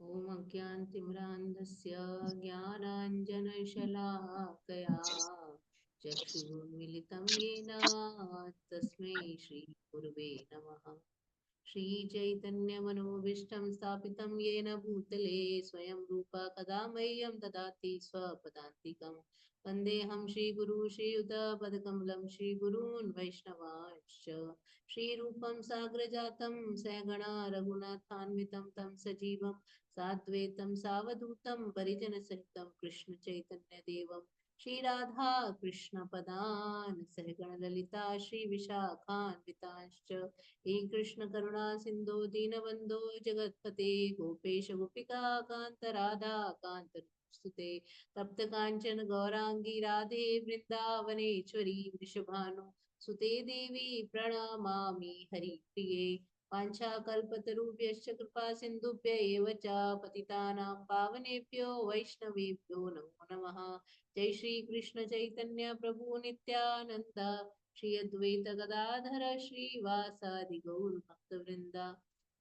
ॐ अज्ञानतिमिरान्धस्य ज्ञानाञ्जनशलाकया चक्षुर्मिलितं येन तस्मै श्रीगुरुवे नमः। श्रीचैतन्यमनोभीष्टं स्थापितं येन भूतले स्वयं रूपा कदा मह्यं ददाति स्वपदान्तिकं। वन्देऽहं श्रीगुरु श्रीयुतपदकमलं श्रीगुरून् वैष्णवांश्च। श्रीरूपं साग्रजातं सहगणा रघुनाथान्वितं तं सजीवं साद्वैतं सावधूतं परिजनसहितं कृष्णचैतन्यदेवं श्री राधा कृष्ण पदान् सहगण ललिता श्री विशाखान्वितांश्च। हे कृष्ण करुणा सिंधु दीनबंधो जगतपते गोपेश गोपिका कांत राधा कांत सुते तप्त कांचन गौरांगी राधे वृंदावनेश्वरी वृषभानु सुते देवी प्रणमामि हरिप्रिये। वाञ्छाकल्पतरुभ्यश्च कृपा सिन्धुभ्य एव च पतितानां पावनेभ्यो वैष्णवेभ्यो नमो नमः। जय श्री कृष्ण चैतन्य प्रभु नित्यानंद श्री अद्वैत गदाधर श्रीवासादि गौर भक्तवृंद।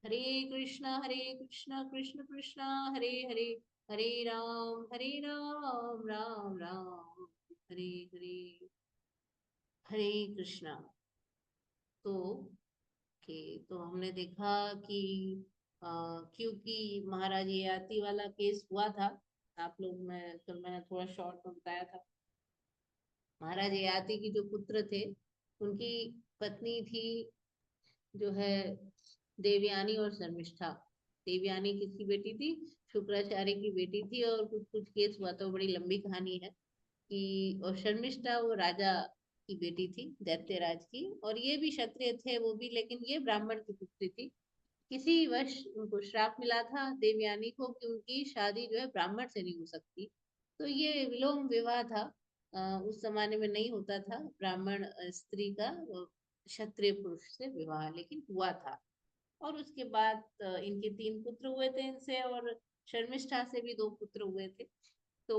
हरे कृष्ण कृष्ण कृष्ण हरे हरे, हरे राम राम राम हरे हरे। हरे कृष्णा। तो तो हमने देखा कि क्योंकि महाराज ययाति वाला केस हुआ था, आप लोग में तो मैंने थोड़ा शॉर्ट में बताया था। महाराज ययाति की जो पुत्र थे उनकी पत्नी थी जो है देवयानी और शर्मिष्ठा। देवयानी किसकी बेटी थी? शुक्राचार्य की बेटी थी। और कुछ कुछ केस हुआ तो बड़ी लंबी कहानी है कि और शर्मिष्ठा वो राजा की बेटी थी, दैत्यराज की। और ये भी क्षत्रिय थे वो भी, लेकिन ये ब्राह्मण की पुत्री थी। किसी वश उनको श्राप मिला था देवयानी को कि उनकी शादी जो है ब्राह्मण से नहीं हो सकती। तो ये विलोम विवाह था। उस जमाने में नहीं होता था ब्राह्मण स्त्री का क्षत्रिय पुरुष से विवाह, लेकिन हुआ था। और उसके बाद इनके 3 पुत्र हुए थे इनसे, और शर्मिष्ठा से भी 2 पुत्र हुए थे। तो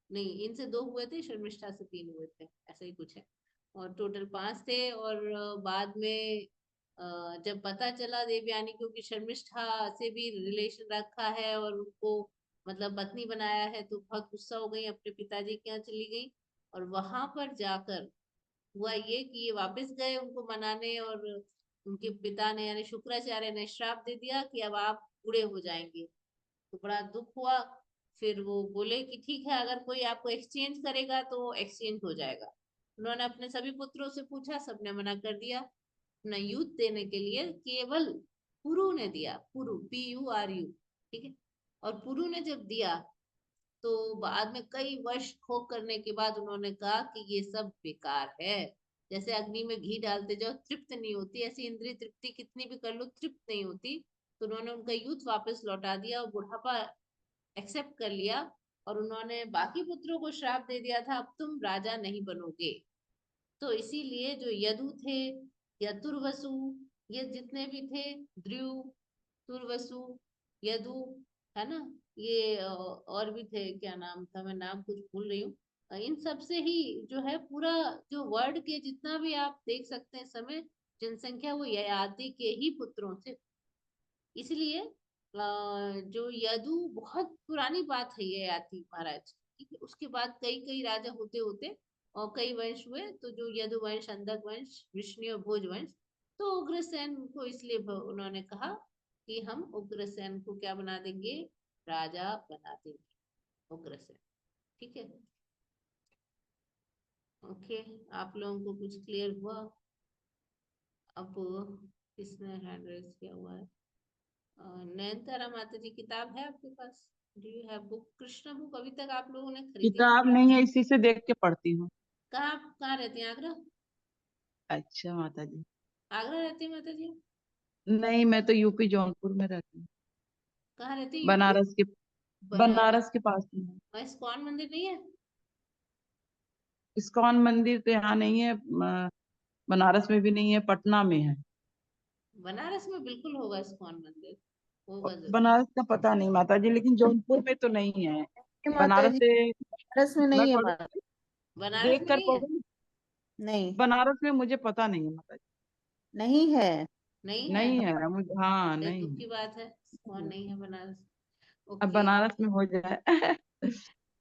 नहीं, इनसे 2 हुए थे, शर्मिष्ठा से 3 हुए थे, ऐसा ही कुछ है। और टोटल 5 थे। और बाद में जब पता चला देवयानी को कि शर्मिष्ठा से भी रिलेशन रखा है और उनको मतलब पत्नी बनाया है, तो बहुत गुस्सा हो गई, अपने पिताजी के यहाँ चली गई। और वहां पर जाकर हुआ ये कि ये वापस गए उनको मनाने, और उनके पिता ने यानी शुक्राचार्य ने श्राप दे दिया कि अब आप बूढ़े हो जाएंगे। तो बड़ा दुख हुआ। फिर वो बोले कि ठीक है, अगर कोई आपको एक्सचेंज करेगा तो एक्सचेंज हो जाएगा। उन्होंने अपने सभी पुत्रों से पूछा, सबने मना कर दिया अपना यूथ देने के लिए। केवल पुरु ने दिया, पुरु PURU, ठीक है। और पुरु ने जब दिया तो बाद में कई वर्ष खोज करने के बाद उन्होंने कहा कि ये सब बेकार है। जैसे अग्नि में घी डालते जाओ तृप्त नहीं होती, ऐसी इंद्रिय तृप्ति कितनी भी कर लो तृप्त नहीं होती। तो उन्होंने उनका यूथ वापस लौटा दिया और बुढ़ापा एक्सेप्ट कर लिया। और उन्होंने बाकी पुत्रों को श्राप दे दिया था, अब तुम राजा नहीं बनोगे। तो इसीलिए जो यदु थे या तुर्वसु, ये जितने भी थे, ध्रुव, तुर्वसु, यदु, है ना, ये और भी थे, क्या नाम था, मैं नाम कुछ भूल रही हूँ। इन सब से ही जो है पूरा जो वर्ल्ड के जितना भी आप देख सकते हैं समय जनसंख्या, वो ययाति के ही पुत्रों से। इसलिए जो यदु बहुत पुरानी बात है ये ययाति महाराज, ठीक है। उसके बाद कई कई राजा होते होते और कई वंश हुए, तो जो यदु वंश, अंधक वंश, वृष्णि और भोज वंश। तो उग्रसेन को इसलिए उन्होंने कहा कि हम उग्रसेन को क्या बना देंगे, राजा बना देंगे उग्रसेन, ठीक है। ओके, आप लोगों को कुछ क्लियर हुआ? अब किसने हैंड रेज किया हुआ है? नयनतारा माता जी, किताब है आपके पास? Do you have book? Krishna book अभी तक आप लोगों ने खरीदी किताब नहीं? नहीं है, इसी से देख के पढ़ती हूँ। कहाँ रहती हैं? आगरा? अच्छा माता जी। आगरा रहती है माता जी? नहीं, मैं तो यूपी जौनपुर में रहती हूँ। कहाँ रहती है? यूपी? बनारस के बनारस? बनारस के पास में है। और इस्कॉन मंदिर नहीं है? इस्कॉन मंदिर तो यहाँ नहीं है, बनारस में भी नहीं है, पटना में है। बनारस में बिल्कुल होगा इस्कॉन मंदिर, और होगा जरूर। बनारस का पता नहीं माता जी, लेकिन जौनपुर में तो नहीं है। माता बनारस जी, से बनारस में मैं नहीं है पढ़ू, माता। बनारस देख में कर नहीं है? पढ़ू। नहीं, बनारस में मुझे पता नहीं है माता जी। नहीं है। नहीं है? नहीं है मुझे, हाँ अरे नहीं दुख है। की बात है। कौन नहीं है बनारस? अब ओके, बनारस में हो जाए।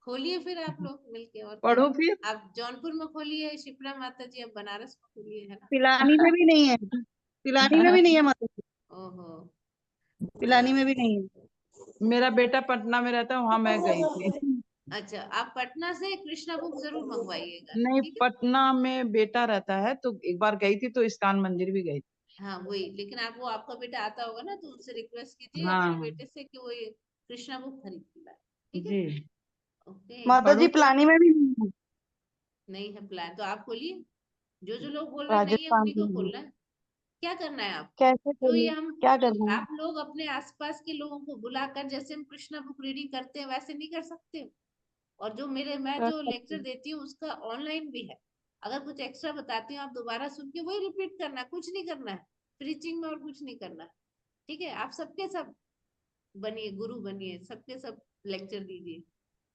खोलिए फिर आप लोग मिलके, और क्या। पढ़ो फिर। आप जौनपुर में खोलिए शिप्रा माता जी, अब बनारस में खोलिए, है ना। पिलानी में भी नहीं है, पिलानी में भी नहीं है माता जी, ओहो। पिलानी में भी नहीं है। मेरा बेटा पटना में रहता है, वहां मैं गई थी। अच्छा, आप पटना से कृष्णा बुक जरूर मंगवाइएगा, नहीं, ठीक है। पटना में बेटा रहता है, तो एक बार गई थी, तो इस्कॉन मंदिर भी गई थी। हाँ वही, लेकिन आप वो आपका बेटा आता होगा ना, तो उनसे रिक्वेस्ट कीजिए अपने हाँ बेटे से कि वो ये कृष्णा बुक खरीद के लाए, ठीक है। जी। ओके। माता पढ़ो जी फिर। पिलानी में भी नहीं है, नहीं है प्लान तो आप खोलिए। जो लोग बोल रहे हैं नहीं है राजस्थान उन्हीं को में है। खोलना है। क्या करना है आप, कैसे जो ये खोले, हम क्या करना है? आप लोग अपने आसपास के लोगों को बुलाकर, जैसे हम कृष्णा बुक रीडिंग करते हैं वैसे नहीं कर सकते। और जो मैं कर जो सकते लेक्चर हैं। देती हूँ उसका ऑनलाइन भी है। अगर कुछ एक्स्ट्रा बताती हूँ आप दोबारा सुन के वही रिपीट करना है, कुछ नहीं करना है। प्रीचिंग में और कुछ नहीं करना है, ठीक है। आप सबके सब बनिए, गुरु बनिए, सबके सब लेक्चर दीजिए,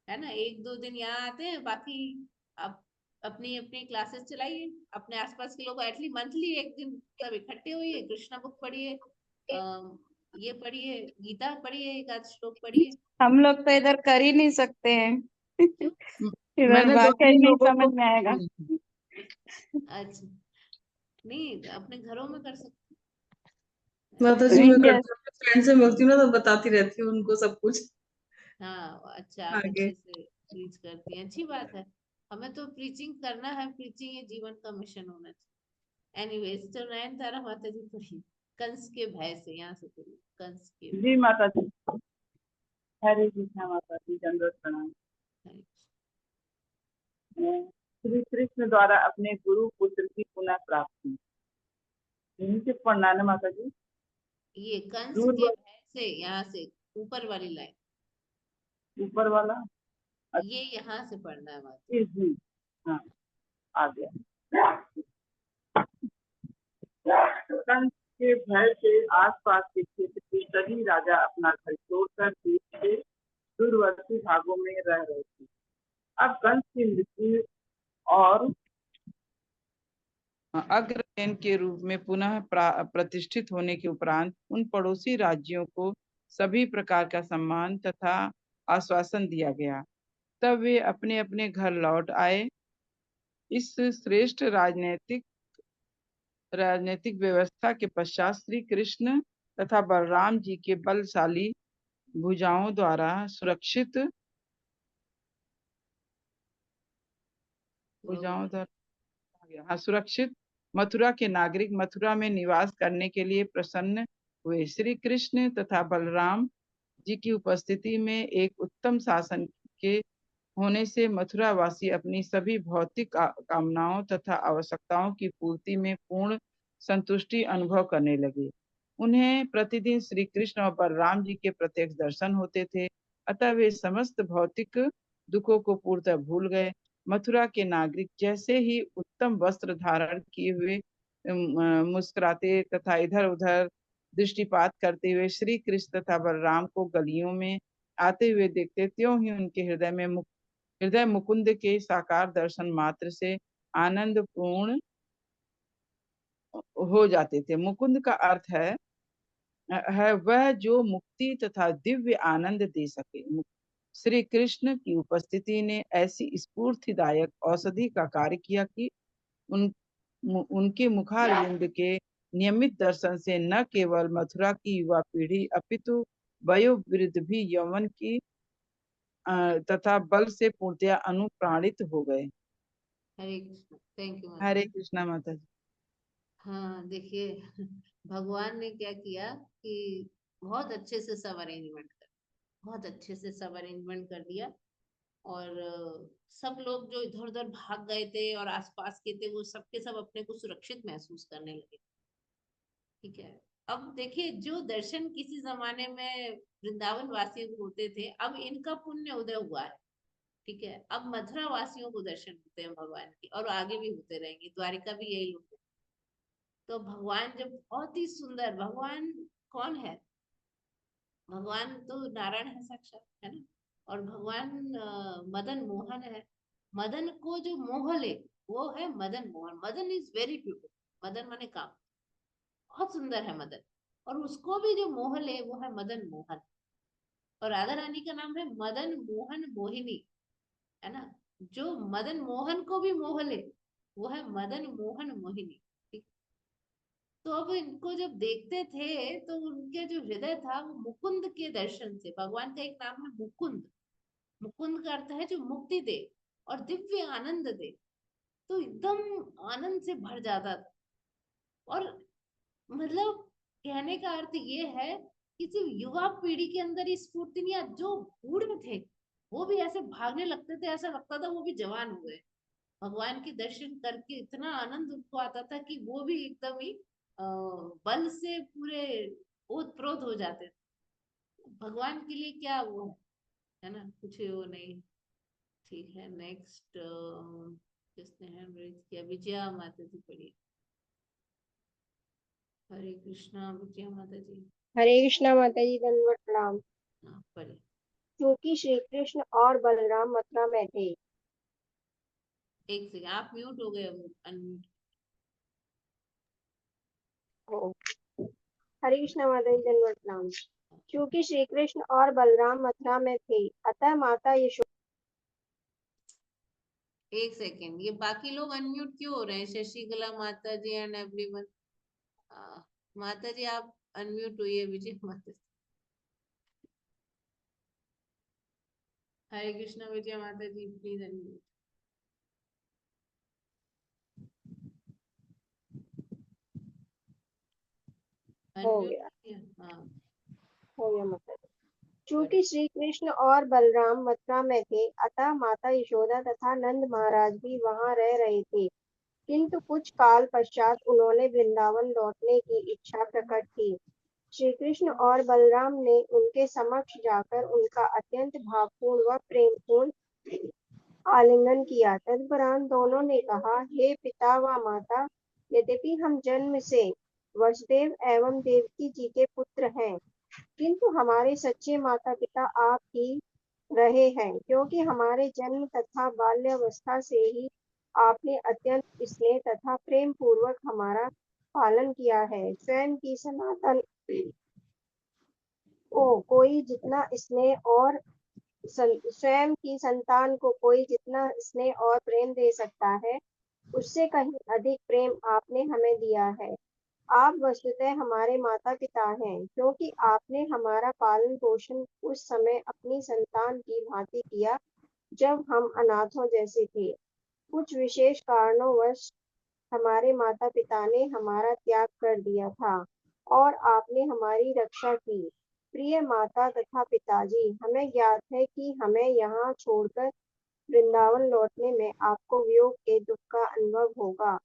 है ना। एक दो दिन यहाँ आते हैं, बाकी आप अपनी अपनी क्लासेस चलाइए। अपने आसपास के लोग एटलीस्ट मंथली एक दिन सब इकट्ठे होइए, कृष्णा बुक पढ़िए, ये पढ़िए, गीता पढ़िए, एक आध श्लोक पढ़िए। हम लोग तो इधर कर ही नहीं सकते हैं। क्यों? इधर मैंने दो भाषा ही तीन नहीं लोगों को समझ में आएगा। अच्छा, नहीं अपने घरों में कर सकते माता हैं। जी मैं यस, करती हूँ, फ्रेंड से मिलती हूँ ना तो बताती रहती हूँ उनको सब कुछ हाँ अच्छा, आप आगे। अच्छे से प्रीच करती हैं, अच्छी बात है। हमें तो प्रीचिंग करना है, प्रीचिंग ये जीवन का मिशन होना चाहिए। एनीवेज, तो नयन तारा माता जी पढ़िए, कंस के भय से, यहाँ से पढ़िए, कंस के जी माता जी। हरे कृष्णा माता जी, दंडवत प्रणाम। भय। श्री कृष्ण द्वारा अपने गुरु पुत्र की पुनः प्राप्ति। यहीं से पढ़ना है ना माता जी? ये कंस दूर के भय से, यहाँ से ऊपर वाली लाइन, ऊपर वाला। ये यहाँ से पढ़ना है माता। जी जी, हाँ आ गया। कंस के भय से आसपास के क्षेत्र के सभी राजा अपना घर छोड़कर देश के दूरवर्ती भागों में रह रहे थे। अब कंस की मृत्यु और अग्रसेन के रूप में पुनः प्रतिष्ठित होने के उपरांत उन पड़ोसी राज्यों को सभी प्रकार का सम्मान तथा आश्वासन दिया गया। तब वे अपने अपने घर लौट आए। इस श्रेष्ठ राजनीतिक व्यवस्था के पश्चात श्री कृष्ण तथा बलराम जी के बलशाली भुजाओं द्वारा सुरक्षित सुरक्षित मथुरा के नागरिक मथुरा में निवास करने के लिए प्रसन्न हुए। श्री कृष्ण तथा बलराम जी की उपस्थिति में एक उत्तम शासन के होने से मथुरा वासी अपनी सभी भौतिक कामनाओं तथा आवश्यकताओं की पूर्ति में पूर्ण संतुष्टि अनुभव करने लगे। उन्हें प्रतिदिन श्री कृष्ण और बलराम जी के प्रत्यक्ष दर्शन होते थे, अतः वे समस्त भौतिक दुखों को पूर्णतः भूल गए। मथुरा के नागरिक जैसे ही उत्तम वस्त्र धारण किए हुए मुस्कुराते तथा इधर उधर दृष्टिपात करते हुए श्री कृष्ण तथा बलराम को गलियों में आते हुए देखते, त्यों ही उनके हृदय मुकुंद के साकार दर्शन मात्र से आनंद पूर्ण हो जाते थे। मुकुंद का अर्थ है वह जो मुक्ति तथा दिव्य आनंद दे सके। श्री कृष्ण की उपस्थिति ने ऐसी स्फूर्तिदायक औषधि का कार्य किया कि उनके मुखारविंद के नियमित दर्शन से न केवल मथुरा की युवा पीढ़ी अपितु वयोवृद्ध भी यौवन की तथा बल से पूर्णतया अनुप्राणित हो गए। हरे कृष्ण, थैंक यू माता। हरे कृष्णा माता जी। हाँ देखिए, भगवान ने क्या किया कि बहुत अच्छे से सब अरेंजमेंट कर, बहुत अच्छे से सब अरेंजमेंट कर दिया। और सब लोग जो इधर उधर भाग गए थे और आसपास के थे, वो सबके सब अपने को सुरक्षित महसूस करने लगे, ठीक है। अब देखिए, जो दर्शन किसी जमाने में वृंदावन वासियों को होते थे, अब इनका पुण्य उदय हुआ है, ठीक है। अब मथुरा वासियों को दर्शन होते हैं भगवान के, और आगे भी होते रहेंगे, द्वारिका भी यही लोग हैं। तो भगवान जब बहुत ही सुंदर, भगवान कौन है? भगवान तो नारायण है साक्षात, है ना। और भगवान मदन मोहन है। मदन को जो मोह ले, वो है Madan Mohan. Madan is very beautiful. Madan माने काम, बहुत सुंदर है मदन। और उसको भी जो मोह ले वो है मदन मोहन। और राधा रानी का नाम है मदन मोहन मोहिनी, है ना। जो मदन मोहन को भी मोह ले वो है मदन मोहन मोहिनी। ठीक। तो अब इनको जब देखते थे तो उनके जो हृदय था वो मुकुंद के दर्शन से, भगवान का एक नाम है मुकुंद, मुकुंद का अर्थ है जो मुक्ति दे और दिव्य आनंद दे, तो एकदम आनंद से भर जाता था। और मतलब कहने का अर्थ ये है कि सिर्फ युवा पीढ़ी के अंदर ये स्फूर्ति नहीं, आज जो बूढ़े थे वो भी ऐसे भागने लगते थे, ऐसा लगता था वो भी जवान हुए। भगवान के दर्शन करके इतना आनंद उनको आता था कि वो भी एकदम ही बल से पूरे ओत प्रोत हो जाते थे। भगवान के लिए क्या वो है ना, कुछ वो नहीं। ठीक है, नेक्स्ट किसने हैंड रेज किया? विजया माता जी पढ़िए। हरे कृष्णा, विजया माता जी। हरे कृष्णा माता जी, दंडवत प्रणाम। हाँ पढ़िए। क्योंकि श्री कृष्ण और बलराम मथुरा में थे। एक सेकंड, आप म्यूट हो गए, अनम्यूट। ओ, हरे कृष्णा माता जी, दंडवत प्रणाम। क्योंकि श्री कृष्ण और बलराम मथुरा में थे, अतः माता यशोदा। एक सेकंड, ये बाकी लोग अनम्यूट क्यों हो रहे हैं? शशिकला माता जी एंड एवरीवन। माता जी आप अनम्यूट हुई, विजय माता जी। हरे कृष्णा विजय माता जी, प्लीज अनम्यूट। हो अनम्यूट गया, हाँ हो गया माता जी। बड़े। क्योंकि श्री कृष्ण और बलराम मथुरा में थे, अतः माता यशोदा तथा नंद महाराज भी वहां रह रहे थे। किंतु कुछ काल पश्चात उन्होंने वृंदावन लौटने की इच्छा प्रकट की। श्री कृष्ण और बलराम ने उनके समक्ष जाकर उनका अत्यंत भावपूर्ण व प्रेमपूर्ण आलिंगन किया। तदुपरांत दोनों ने कहा, हे पिता व माता, यद्यपि हम जन्म से वसुदेव एवं देवकी जी के पुत्र हैं, किंतु हमारे सच्चे माता पिता आप ही रहे हैं, क्योंकि हमारे जन्म तथा बाल्यावस्था से ही आपने अत्यंत स्नेह तथा प्रेम पूर्वक हमारा पालन किया है। स्वयं की सनातन को कोई जितना स्नेह और स्वयं की संतान को कोई जितना स्नेह और प्रेम दे सकता है, उससे कहीं अधिक प्रेम आपने हमें दिया है। आप वस्तुतः हमारे माता पिता हैं, क्योंकि आपने हमारा पालन पोषण उस समय अपनी संतान की भांति किया जब हम अनाथों जैसे थे। कुछ विशेष कारणोंवश हमारे माता पिता ने हमारा त्याग कर दिया था और आपने हमारी रक्षा की। प्रिय माता तथा पिताजी, हमें ज्ञात है कि हमें यहाँ छोड़कर वृंदावन लौटने में आपको वियोग के दुख का अनुभव होगा,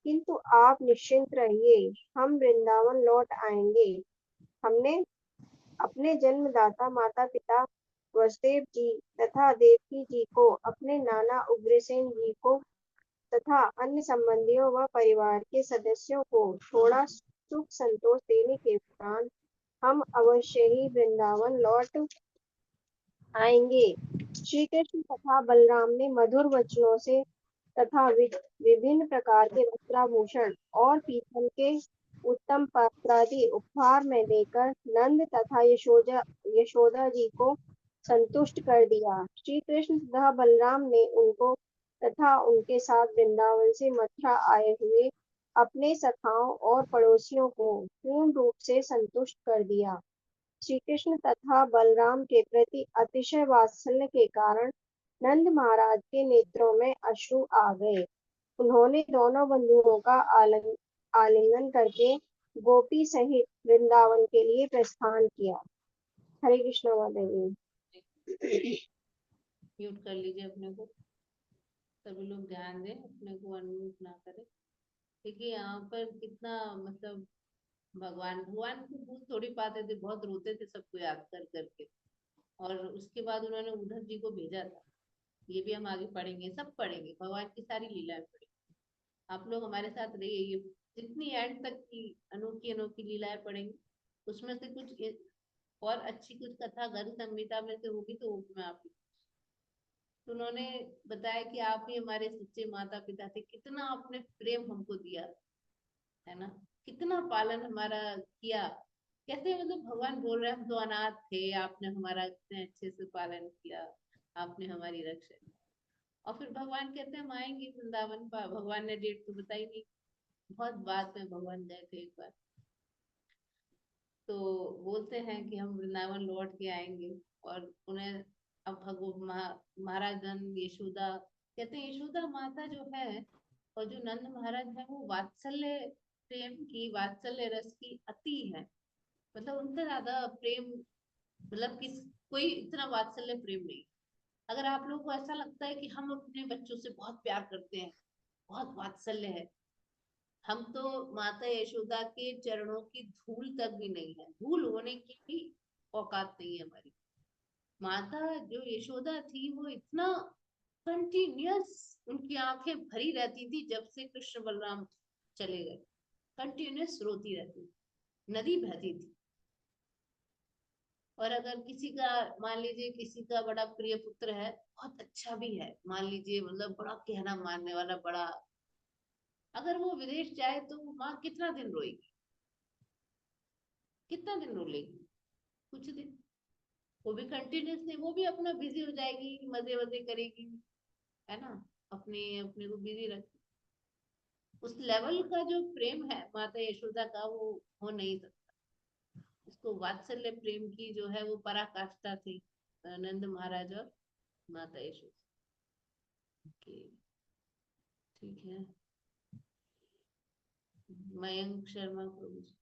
किंतु आप निश्चिंत रहिए, हम वृंदावन लौट आएंगे। हमने अपने जन्मदाता माता पिता वसुदेव जी तथा देवकी जी को, अपने नाना उग्रसेन जी को तथा अन्य संबंधियों व परिवार के सदस्यों को थोड़ा सुख संतोष देने के उपरांत हम अवश्य ही वृंदावन लौट आएंगे। श्री कृष्ण तथा बलराम ने मधुर वचनों से तथा विभिन्न प्रकार के वस्त्राभूषण और पीतल के उत्तम पात्रादि उपहार में देकर नंद तथा यशोदा जी को संतुष्ट कर दिया। श्री कृष्ण तथा बलराम ने उनको तथा उनके साथ वृंदावन से मथुरा आए हुए अपने सखाओं और पड़ोसियों को पूर्ण रूप से संतुष्ट कर दिया। श्री कृष्ण तथा बलराम के प्रति अतिशय वात्सल्य के कारण नंद महाराज के नेत्रों में अश्रु आ गए। उन्होंने दोनों बंधुओं का आलिंगन करके गोपी सहित वृंदावन के लिए प्रस्थान किया। हरे कृष्ण माता जी। म्यूट कर लीजिए अपने को, सभी लोग ध्यान दें, अपने को अनम्यूट ना करें। देखिए यहाँ पर कितना मतलब भगवान भगवान को भूल थोड़ी पाते थे, बहुत रोते थे सबको याद कर करके। और उसके बाद उन्होंने उद्धव जी को भेजा था। ये भी हम आगे पढ़ेंगे, सब पढ़ेंगे, भगवान की सारी लीलाएं पढ़ेंगे। आप लोग हमारे साथ रहिए, ये जितनी एंड तक की अनोखी अनोखी लीलाएं पढ़ेंगे, उसमें से कुछ और अच्छी कुछ कथा घर संहिता में से होगी तो वो मैं आप। तो उन्होंने बताया कि आप ही हमारे सच्चे माता पिता थे, कितना आपने प्रेम हमको दिया, है ना, कितना पालन हमारा किया। कहते हैं मतलब भगवान बोल रहे हैं हम तो अनाथ थे, आपने हमारा इतने अच्छे से पालन किया, आपने हमारी रक्षा की। और फिर भगवान कहते हैं हम आएंगे वृंदावन पर। भगवान ने डेट तो बताई नहीं, बहुत बाद में भगवान गए थे एक बार। तो बोलते हैं कि हम वृंदावन लौट के आएंगे। और उन्हें अब महाराजन यशोदा कहते हैं, यशोदा माता जो है और जो नंद महाराज है वो वात्सल्य प्रेम की, वात्सल्य रस की अति है। मतलब उनसे ज्यादा प्रेम, मतलब किस कोई इतना वात्सल्य प्रेम नहीं। अगर आप लोगों को ऐसा लगता है कि हम अपने बच्चों से बहुत प्यार करते हैं, बहुत वात्सल्य है, हम तो माता यशोदा के चरणों की धूल तक भी नहीं है, धूल होने की भी औकात नहीं है हमारी। माता जो यशोदा थी वो इतना कंटिन्यूअस, उनकी आंखें भरी रहती थी जब से कृष्ण बलराम चले गए, कंटिन्यूअस रोती रहती थी, नदी बहती थी। और अगर किसी का मान लीजिए किसी का बड़ा प्रिय पुत्र है, बहुत अच्छा भी है, मान लीजिए मतलब बड़ा कहना मानने वाला, बड़ा, अगर वो विदेश जाए तो माँ कितना दिन रोएगी, कितना दिन रो लेगी, कुछ दिन। वो भी कंटिन्यूस नहीं, वो भी अपना बिजी हो जाएगी, मजे वजे करेगी, है ना, अपने अपने को बिजी रख। उस लेवल का जो प्रेम है माता यशोदा का वो हो नहीं सकता। उसको वात्सल्य प्रेम की जो है वो पराकाष्ठा थी नंद महाराज और माता यशोदा। ठीक है, मयंक शर्मा प्रभु जी।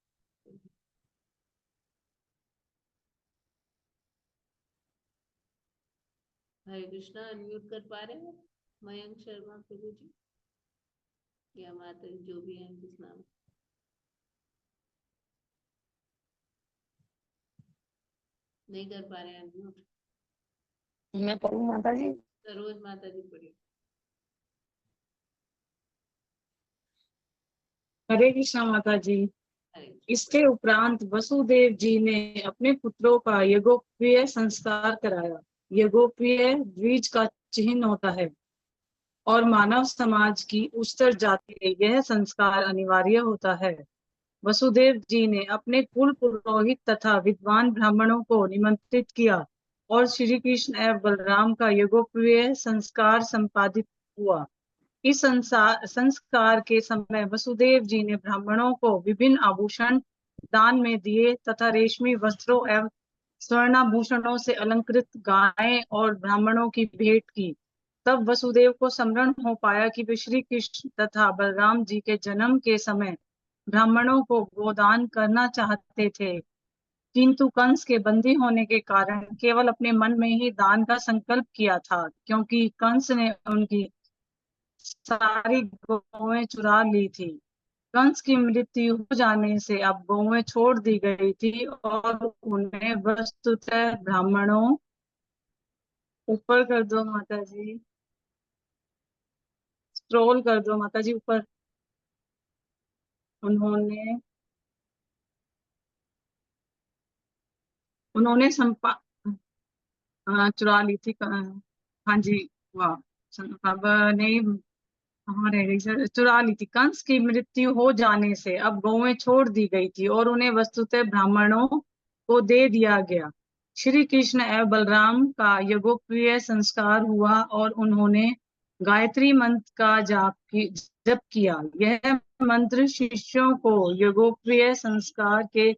हरे कृष्णा, अनम्यूट कर पा रहे हैं मयंक शर्मा प्रभु जी या माता जी, जो भी है जिस नाम। नहीं कर पा रहे हैं अनम्यूट। मैं पढ़ूं माता जी? सरोज माता जी पढ़िए। हरे कृष्णा माता जी। हरे इसके उपरांत वसुदेव जी ने अपने पुत्रों का यज्ञोपवीत संस्कार कराया। यज्ञोपवीत द्विज का चिन्ह होता है और मानव समाज की उच्चतर जाति में यह संस्कार अनिवार्य होता है। वसुदेव जी ने अपने कुल पुरोहित तथा विद्वान ब्राह्मणों को निमंत्रित किया और श्री कृष्ण एवं बलराम का यज्ञोपवीत संस्कार संपादित हुआ। इस संस्कार के समय वसुदेव जी ने ब्राह्मणों को विभिन्न आभूषण दान में दिए तथा रेशमी वस्त्रों एवं स्वर्णाभूषणों से अलंकृत गायें और ब्राह्मणों की भेंट की। तब वसुदेव को स्मरण हो पाया कि वे श्री कृष्ण तथा बलराम जी के जन्म के समय ब्राह्मणों को गोदान करना चाहते थे, किंतु कंस के बंदी होने के कारण केवल अपने मन में ही दान का संकल्प किया था, क्योंकि कंस ने उनकी सारी गौएं चुरा ली थी। कंस की मृत्यु हो जाने से अब गौएं छोड़ दी गई थी और उन्हें वस्तुतः ब्राह्मणों, ऊपर कर दो माता जी, स्क्रॉल कर दो माता जी ऊपर, उन्होंने उन्होंने चुरा ली थी। हाँ जी, वाह, अब नहीं, हाँ रह गई सर, चुरा ली थी। कंस की मृत्यु हो जाने से अब गौएं छोड़ दी गई थी और उन्हें वस्तुतः ब्राह्मणों को दे दिया गया। श्री कृष्ण एवं बलराम का यज्ञोपवीत संस्कार हुआ और उन्होंने गायत्री मंत्र का जप किया। यह मंत्र शिष्यों को यज्ञोपवीत संस्कार के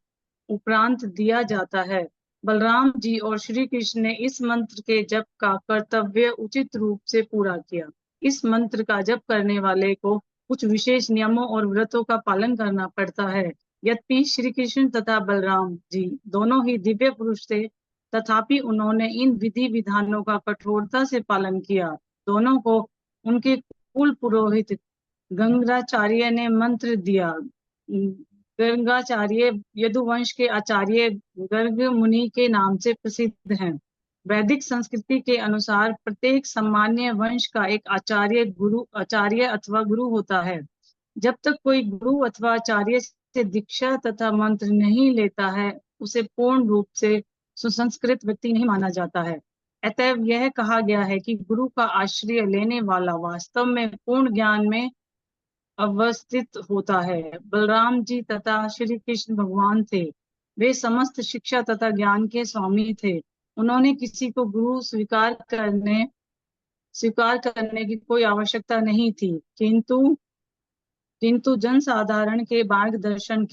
उपरांत दिया जाता है। बलराम जी और श्री कृष्ण ने इस मंत्र के जप का कर्तव्य उचित रूप से पूरा किया। इस मंत्र का जप करने वाले को कुछ विशेष नियमों और व्रतों का पालन करना पड़ता है। यद्यपि श्री कृष्ण तथा बलराम जी दोनों ही दिव्य पुरुष थे, तथापि उन्होंने इन विधि विधानों का कठोरता से पालन किया। दोनों को उनके कुल पुरोहित गंगाचार्य ने मंत्र दिया। गर्गाचार्य यदुवंश के आचार्य गर्ग मुनि के नाम से प्रसिद्ध हैं। वैदिक संस्कृति के अनुसार प्रत्येक सामान्य वंश का एक आचार्य अथवा गुरु होता है। जब तक कोई गुरु अथवा आचार्य से दीक्षा तथा मंत्र नहीं लेता है, उसे पूर्ण रूप से सुसंस्कृत व्यक्ति नहीं माना जाता है। अतएव यह कहा गया है कि गुरु का आश्रय लेने वाला वास्तव में पूर्ण ज्ञान में अवस्थित होता है। बलराम जी तथा श्री कृष्ण भगवान थे। वे समस्त शिक्षा तथा ज्ञान के स्वामी थे। उन्होंने किसी को गुरु स्वीकार करने की कोई आवश्यकता नहीं थी, किंतु जनसाधारण के मार्गदर्शन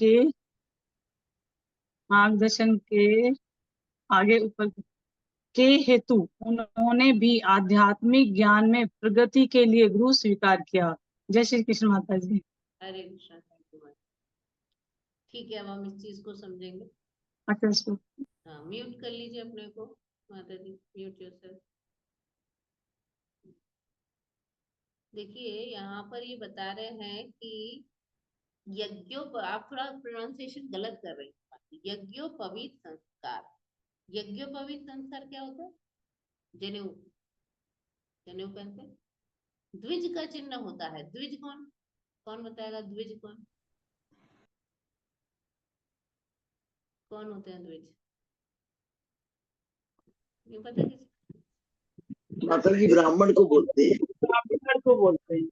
के आगे ऊपर के हेतु उन्होंने भी आध्यात्मिक ज्ञान में प्रगति के लिए गुरु स्वीकार किया। जय श्री कृष्ण माता जी। हरे कृष्णा। Thank you. ठीक है, अब हम इस चीज को समझेंगे। अच्छा, इसको हाँ, म्यूट कर लीजिए अपने को माता जी, म्यूट योरसेल्फ। देखिए यहाँ पर ये बता रहे हैं कि आप थोड़ा प्रोनाउंसिएशन गलत कर रही हैं। यज्ञोपवीत संस्कार। यज्ञोपवीत संस्कार क्या होता है? जनेऊ। जनेऊ पहनते हैं। द्विज का चिन्ह होता है। द्विज कौन कौन बताएगा? द्विज कौन कौन होते हैं द्विज? नहीं पता किसी? माता जी ब्राह्मण को बोलते हैं। ब्राह्मण को बोलते हैं।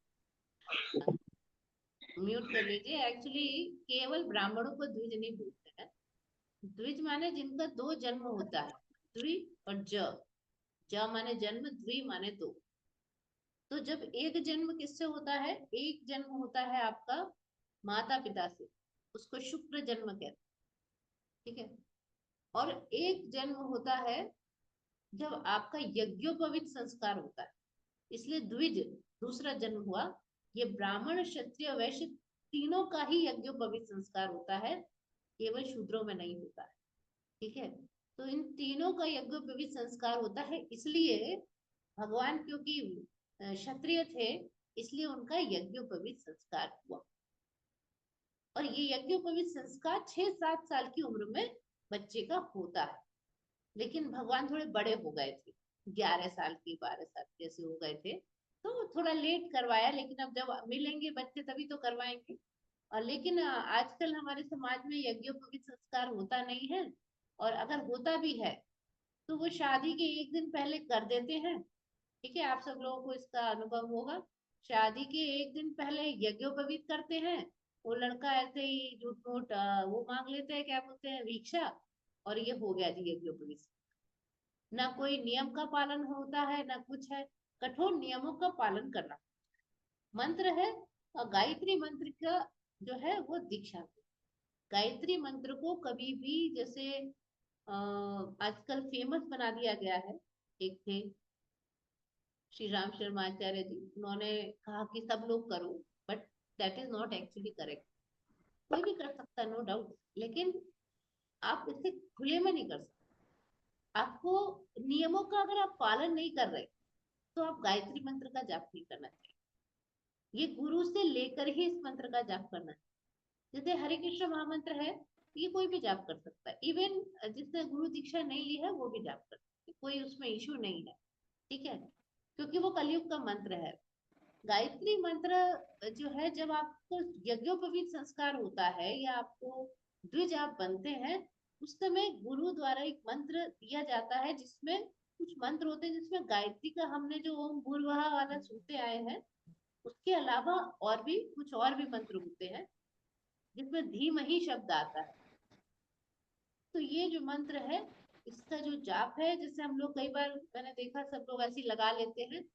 म्यूट कर लीजिए। एक्चुअली केवल ब्राह्मणों को द्विज नहीं बोलते हैं। द्विज माने जिनका दो जन्म होता है। द्वि और ज माने जन्म, द्वि माने दो। तो जब एक जन्म किससे होता है? एक जन्म होता है आपका माता पिता से, उसको शुक्र जन्म कहते हैं। ठीक है। और एक जन्म होता है जब आपका यज्ञोपवीत संस्कार होता है, इसलिए द्विज दूसरा जन्म हुआ। ये ब्राह्मण, क्षत्रिय, वैश्य तीनों का ही यज्ञोपवीत संस्कार होता है, केवल शूद्रों में नहीं होता है। ठीक है। तो इन तीनों का यज्ञोपवीत संस्कार होता है, इसलिए भगवान क्योंकि क्षत्रिय थे, इसलिए उनका यज्ञोपवीत संस्कार हुआ। और ये यज्ञोपवीत संस्कार 6-7 साल की उम्र में बच्चे का होता है। लेकिन भगवान थोड़े बड़े हो गए थे, 11 साल की 12 साल जैसे हो गए थे, तो थोड़ा लेट करवाया। लेकिन अब जब मिलेंगे बच्चे तभी तो करवाएंगे। और लेकिन आजकल हमारे समाज में यज्ञोपवीत संस्कार होता नहीं है, और अगर होता भी है तो वो शादी के एक दिन पहले कर देते हैं। ठीक है, आप सब लोगों को इसका अनुभव होगा। शादी के एक दिन पहले यज्ञोपवीत करते हैं। वो लड़का ऐसे ही झूठ मूठ वो मांग लेते हैं, क्या बोलते हैं, भिक्षा, और ये हो गया जी यज्ञोपवीत। ना कोई नियम का पालन होता है, ना कुछ है। कठोर नियमों का पालन करना। मंत्र है, और गायत्री मंत्र का जो है वो दीक्षा। गायत्री मंत्र को कभी भी जैसे आजकल फेमस बना दिया गया है। एक थे श्री राम शर्माचार्य जी, उन्होंने कहा कि सब लोग करो, but that is not actually correct. कोई भी कर सकता, नो डाउट, लेकिन आप इसे खुले में नहीं कर सकते। आपको नियमों का अगर आप पालन नहीं कर रहे, तो आप गायत्री मंत्र का जाप नहीं करना चाहिए। ये गुरु से लेकर ही इस मंत्र का जाप करना चाहिए। जैसे हरे कृष्ण महामंत्र है, ये कोई भी जाप कर सकता है। इवन जिसने गुरु दीक्षा नहीं ली है वो भी जाप कर सकता है, कोई उसमें इश्यू नहीं है। ठीक है, क्योंकि वो कलयुग का मंत्र है। गायत्री मंत्र जो है, जब आपको यज्ञोपवीत संस्कार होता है या आपको द्विज आप बनते हैं, उस समय गुरु द्वारा एक मंत्र दिया जाता है, जिसमें कुछ मंत्र होते हैं, जिसमें गायत्री का हमने जो ओम भूर्भुवः वाला सुनते आए हैं, उसके अलावा और भी कुछ और भी मंत्र होते हैं जिसमें धीमहि शब्द आता है। तो ये जो मंत्र है, इसका जो जाप है, जैसे हम लोग कई बार मैंने देखा सब लोग ऐसे लगा लेते हैं,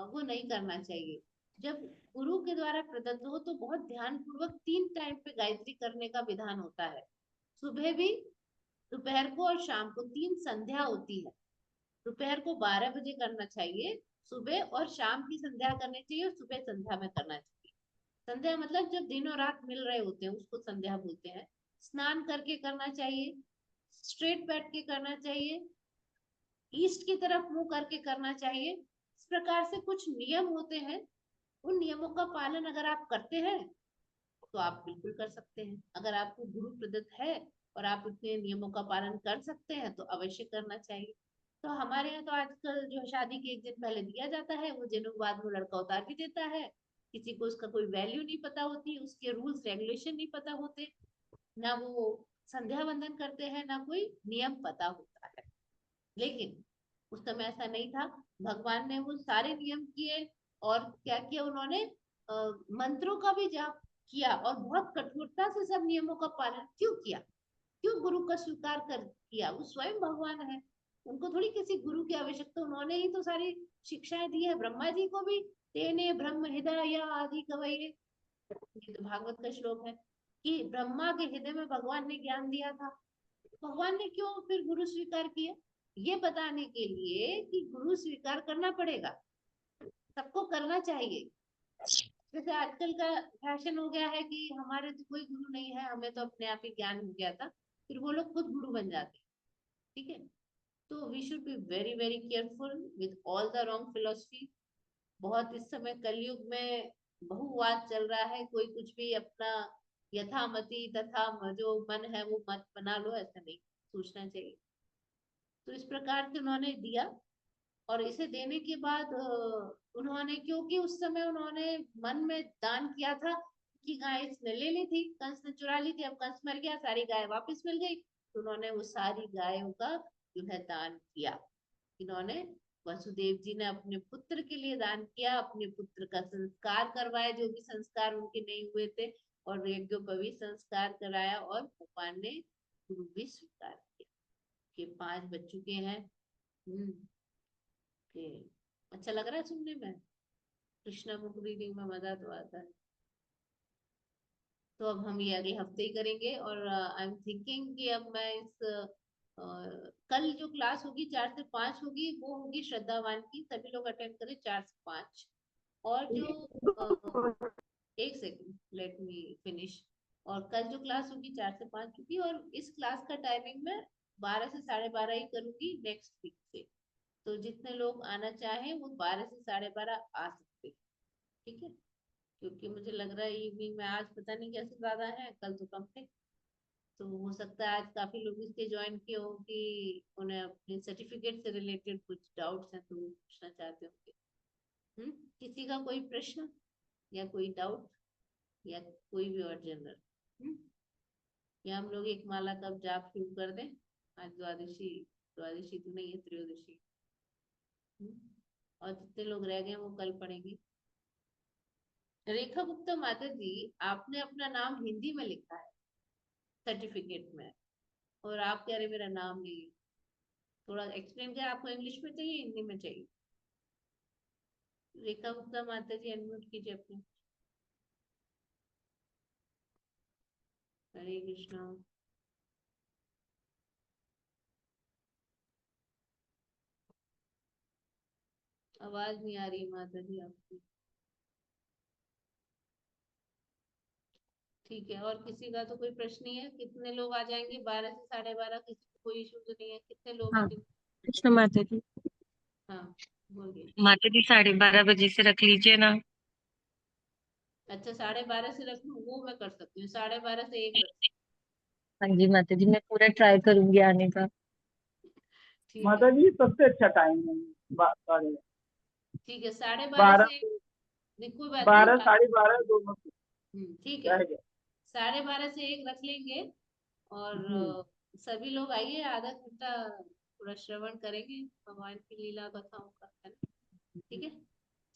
वो नहीं करना चाहिए। जब गुरु के द्वारा प्रदत्त हो तो बहुत ध्यान पूर्वक 3 टाइम पे गायत्री करने का विधान होता है। सुबह भी, दोपहर को और शाम को 3 संध्या होती है। दोपहर को 12 बजे करना चाहिए, सुबह और शाम की संध्या करनी चाहिए, और सुबह संध्या में करना चाहिए। संध्या मतलब जब दिन और रात मिल रहे होते हैं उसको संध्या बोलते हैं। स्नान करके करना चाहिए, स्ट्रेट बैठ के करना चाहिए, ईस्ट की तरफ मुंह करके करना चाहिए। इस प्रकार से कुछ नियम होते हैं। उन नियमों का पालन अगर आप करते हैं तो आप बिल्कुल कर सकते हैं। अगर आपको गुरु प्रदत्त है और आप इतने नियमों का पालन कर सकते हैं तो अवश्य करना चाहिए। तो हमारे यहाँ तो आजकल जो शादी के एक दिन पहले दिया जाता है, वो जनेऊ बाद में लड़का उतार भी देता है। किसी को उसका कोई वैल्यू नहीं पता होती, उसके रूल्स रेगुलेशन नहीं पता होते, ना वो संध्या वंदन करते हैं, ना कोई नियम पता होता है। लेकिन उस समय ऐसा नहीं था। भगवान ने वो सारे नियम किए, और क्या किया उन्होंने, मंत्रों का भी जाप किया, और बहुत कठोरता से सब नियमों का पालन क्यों किया? क्यों गुरु का स्वीकार कर किया? वो स्वयं भगवान है, उनको थोड़ी किसी गुरु की आवश्यकता, उन्होंने ही तो सारी शिक्षाएं दी है। ब्रह्मा जी को भी तेने ब्रह्म हृदय आदि कवये, ये तो भागवत का श्लोक है कि ब्रह्मा के हृदय में भगवान ने ज्ञान दिया था। भगवान ने क्यों फिर गुरु स्वीकार किया? ये बताने के लिए कि गुरु स्वीकार करना पड़ेगा, सबको करना चाहिए। जैसे आजकल का फैशन हो गया है कि हमारे तो कोई गुरु नहीं है, हमें तो अपने आप ही ज्ञान हो गया था, फिर वो लोग खुद गुरु बन जाते हैं। ठीक है, तो we should be very very careful with all the wrong philosophy. बहुत इस समय कलयुग में बहुवाद चल रहा है, कोई कुछ भी अपना यथामति तथा जो मन है वो मत बना लो, ऐसा नहीं सोचना चाहिए। तो इस प्रकार से उन्होंने दिया, और इसे देने के बाद उन्होंने, क्योंकि उस समय उन्होंने मन में दान किया था कि गाय इसने ले ली थी, कंस ने चुरा ली थी, अब कंस मर गया, सारी गाय वापस मिल गई, तो उन्होंने वो सारी गायों का जो है दान किया। इन्होंने, वसुदेव जी ने अपने पुत्र के लिए दान किया, अपने पुत्र का संस्कार करवाया, जो भी संस्कार उनके नहीं हुए थे, और यज्ञोपवी संस्कार कराया, और भगवान ने गुरु भी स्वीकार किया कि 5 बज चुके हैं। अच्छा लग रहा है सुनने में, कृष्णा बुक रीडिंग में मजा तो आता है। तो अब हम ये अगले हफ्ते ही करेंगे, और आई एम थिंकिंग कि अब मैं इस कल जो क्लास होगी 4 से 5 होगी, वो होगी श्रद्धावान की, सभी लोग अटेंड करें 4 से 5। और जो एक सेकंड, लेट मी फिनिश। और कल जो क्लास होगी 4 से 5 होगी, और इस क्लास का टाइमिंग मैं 12 से 12:30 ही करूंगी नेक्स्ट वीक से। तो जितने लोग आना चाहें वो 12 से 12:30 आ सकते हैं। ठीक है, क्योंकि मुझे लग रहा है इवनिंग में आज पता नहीं कैसे ज्यादा है, कल तो कम थे, तो हो सकता है आज काफी लोग इसके ज्वाइन किए हो कि उन्हें अपने सर्टिफिकेट से रिलेटेड कुछ डाउट्स हैं तो वो पूछना चाहते होंगे। किसी का कोई प्रश्न या कोई डाउट या कोई भी और जनरल? या हम लोग एक माला का जाप शुरू कर दें? आज द्वादशी, द्वादशी तो नहीं है, त्रयोदशी। और जितने लोग रह गए वो कल पढ़ेंगे। रेखा गुप्ता माता जी, आपने अपना नाम हिंदी में लिखा है सर्टिफिकेट में, और आप कह रहे मेरा नाम नहीं है। थोड़ा एक्सप्लेन करें, आपको इंग्लिश में चाहिए हिंदी में चाहिए? रेखा गुप्ता माता जी अनम्यूट कीजिए अपने। हरे कृष्णा। आवाज नहीं आ रही माता जी आपकी। ठीक है, और किसी का तो कोई प्रश्न नहीं है? कितने लोग आ जाएंगे 12 से 12:30? किसी को कोई इशू तो नहीं है? कितने लोग हाँ, हैं? कृष्ण माता जी। हाँ बोलिए। माता जी 12:30 बजे से रख लीजिए ना। अच्छा, 12:30 से रख लूं? वो मैं कर सकती हूँ, 12:30 से 1 रख। हाँ जी माता जी, मैं पूरा ट्राई करूंगी आने का। ठीक माता है, जी सबसे अच्छा टाइम है ठीक है, 12:30 12, से 1। नहीं कोई बात नहीं, 12, 12:30 दोनों ठीक है, रह गए। 12:30 से 1 रख लेंगे। और सभी लोग आइए, आधा घंटा थोड़ा श्रवण करेंगे भगवान की लीला कथाओं का, है ना? ठीक है,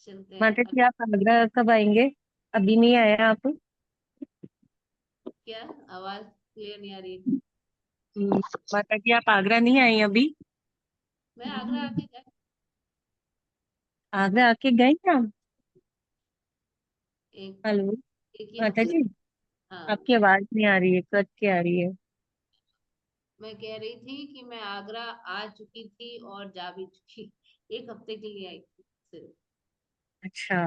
चलते हैं। माता जी आप आगरा कब आएंगे? अभी नहीं आए आप? क्या आवाज क्लियर नहीं आ रही? माता जी आप आगरा नहीं आए अभी? मैं आगरा आके गए। आगरा आके गए क्या? एक हेलो एक ही माता हफ्ते। जी, हाँ, आपकी आवाज नहीं आ रही है, कट के आ रही है। मैं कह रही थी कि मैं आगरा आ चुकी थी और जा भी चुकी, 1 हफ्ते के लिए आई थी सिर्फ। अच्छा,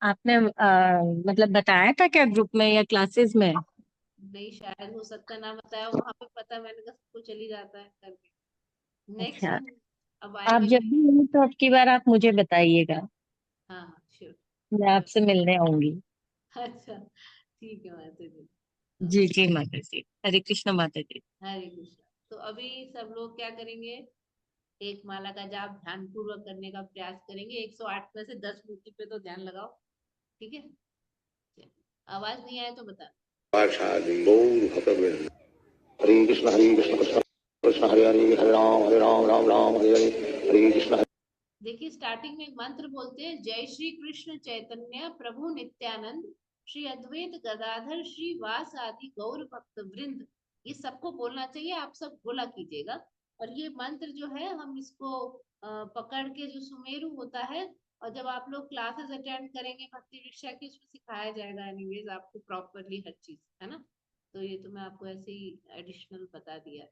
आपने मतलब बताया था क्या ग्रुप में या क्लासेस में? नहीं, शायद हो सकता ना बताया, वहां पे पता मैंने कहा सबको चली जाता है करके। नेक्स्ट अच्छा, अब आप आएंगे। जब भी हों तो अब की बार आप मुझे बताइएगा, हाँ हाँ श्योर। मैं आपसे मिलने आऊंगी। अच्छा ठीक है माता जी। जी जी माता जी, हरे कृष्ण माता जी। हरे कृष्णा। तो अभी सब लोग क्या करेंगे? एक माला का जाप ध्यान पूर्वक करने का प्रयास करेंगे। 108 में से 10 मूर्ति पे तो ध्यान लगाओ। ठीक है, चलिए। आवाज नहीं आए तो बता। ओम भगवते हरे कृष्ण कृष्ण कृष्ण हरे हरे राम राम राम हरे हरे हरे कृष्ण। देखिए, स्टार्टिंग में एक मंत्र बोलते हैं, जय श्री कृष्ण चैतन्य प्रभु नित्यानंद श्री अद्वैत गदाधर श्री वास आदि गौर भक्त वृंद ये सबको बोलना चाहिए, आप सब बोला कीजिएगा। और ये मंत्र जो है हम इसको पकड़ के, जो सुमेरु होता है, और जब आप लोग क्लासेस अटेंड करेंगे भक्ति विषय की, उसमें सिखाया जाएगा एनीवेज आपको प्रॉपरली हर चीज, है ना। तो ये तो मैं आपको ऐसे ही एडिशनल बता दिया।